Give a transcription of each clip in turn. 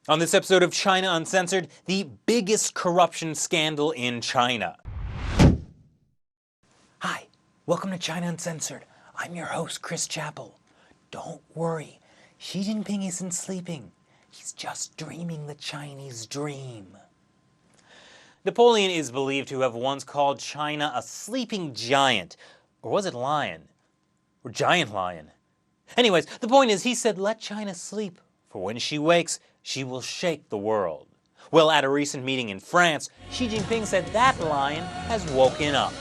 On this episode of China Uncensored, the biggest corruption scandal in China. Hi, welcome to China Uncensored. I'm your host, Chris Chappell. Don't worry, Xi Jinping isn't sleeping. He's just dreaming the Chinese dream. Napoleon is believed to have once called China a sleeping giant. Or was it lion? Or giant lion? Anyways, the point is he said, let China sleep, for when she wakes, she will shake the world. Well, at a recent meeting in France, Xi Jinping said that lion has woken up.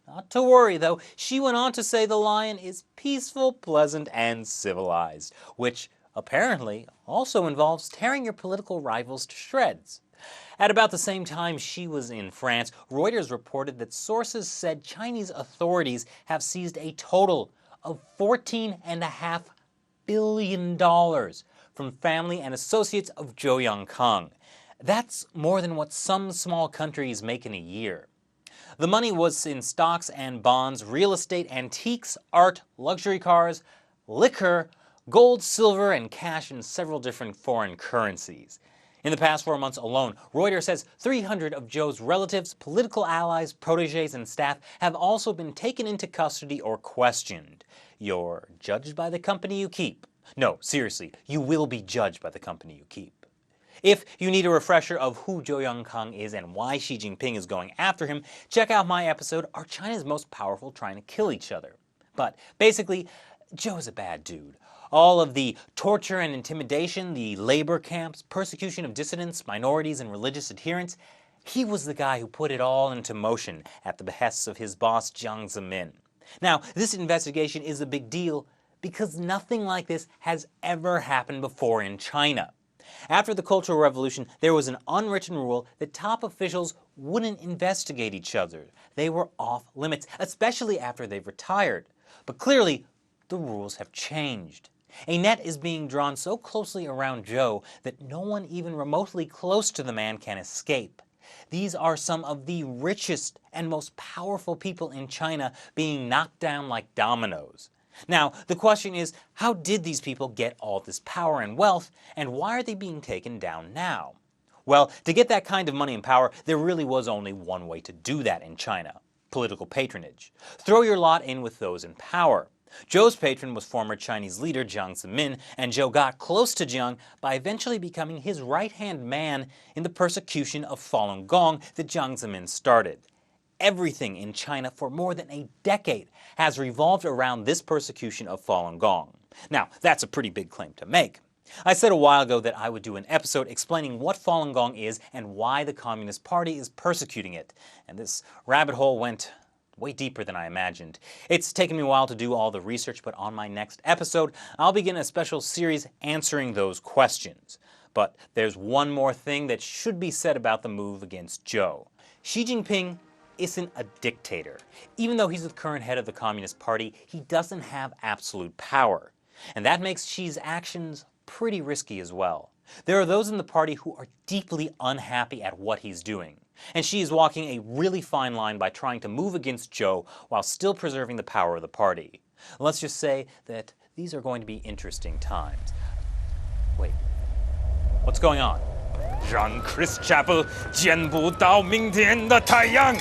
Not to worry, though, Xi went on to say the lion is peaceful, pleasant, and civilized, which apparently also involves tearing your political rivals to shreds. At about the same time Xi was in France, Reuters reported that sources said Chinese authorities have seized a total of $14.5 billion from family and associates of Zhou Yongkang. That's more than what some small countries make in a year. The money was in stocks and bonds, real estate, antiques, art, luxury cars, liquor, gold, silver, and cash in several different foreign currencies. In the past 4 months alone, Reuters says 300 of Zhou's relatives, political allies, proteges, and staff have also been taken into custody or questioned. You're judged by the company you keep. No, seriously, you will be judged by the company you keep. If you need a refresher of who Zhou Yongkang is and why Xi Jinping is going after him, check out my episode, Are China's Most Powerful Trying to Kill Each Other? But basically, Zhou is a bad dude. All of the torture and intimidation, the labor camps, persecution of dissidents, minorities, and religious adherents, he was the guy who put it all into motion at the behests of his boss, Jiang Zemin. Now, this investigation is a big deal because nothing like this has ever happened before in China. After the Cultural Revolution, there was an unwritten rule that top officials wouldn't investigate each other. They were off limits, especially after they've retired. But clearly, the rules have changed. A net is being drawn so closely around Zhou that no one even remotely close to the man can escape. These are some of the richest and most powerful people in China being knocked down like dominoes. Now, the question is, how did these people get all this power and wealth, and why are they being taken down now? Well, to get that kind of money and power, there really was only one way to do that in China: political patronage. Throw your lot in with those in power. Zhou's patron was former Chinese leader Jiang Zemin, and Zhou got close to Jiang by eventually becoming his right-hand man in the persecution of Falun Gong that Jiang Zemin started. Everything in China for more than a decade has revolved around this persecution of Falun Gong. Now, that's a pretty big claim to make. I said a while ago that I would do an episode explaining what Falun Gong is and why the Communist Party is persecuting it, and this rabbit hole went way deeper than I imagined. It's taken me a while to do all the research, but on my next episode, I'll begin a special series answering those questions. But there's one more thing that should be said about the move against Zhou. Xi Jinping isn't a dictator. Even though he's the current head of the Communist Party, he doesn't have absolute power. And that makes Xi's actions pretty risky as well. There are those in the party who are deeply unhappy at what he's doing. And Xi is walking a really fine line by trying to move against Zhou while still preserving the power of the party. Let's just say that these are going to be interesting times. Wait, what's going on? 让 Chris Chappell 见不到明天的太阳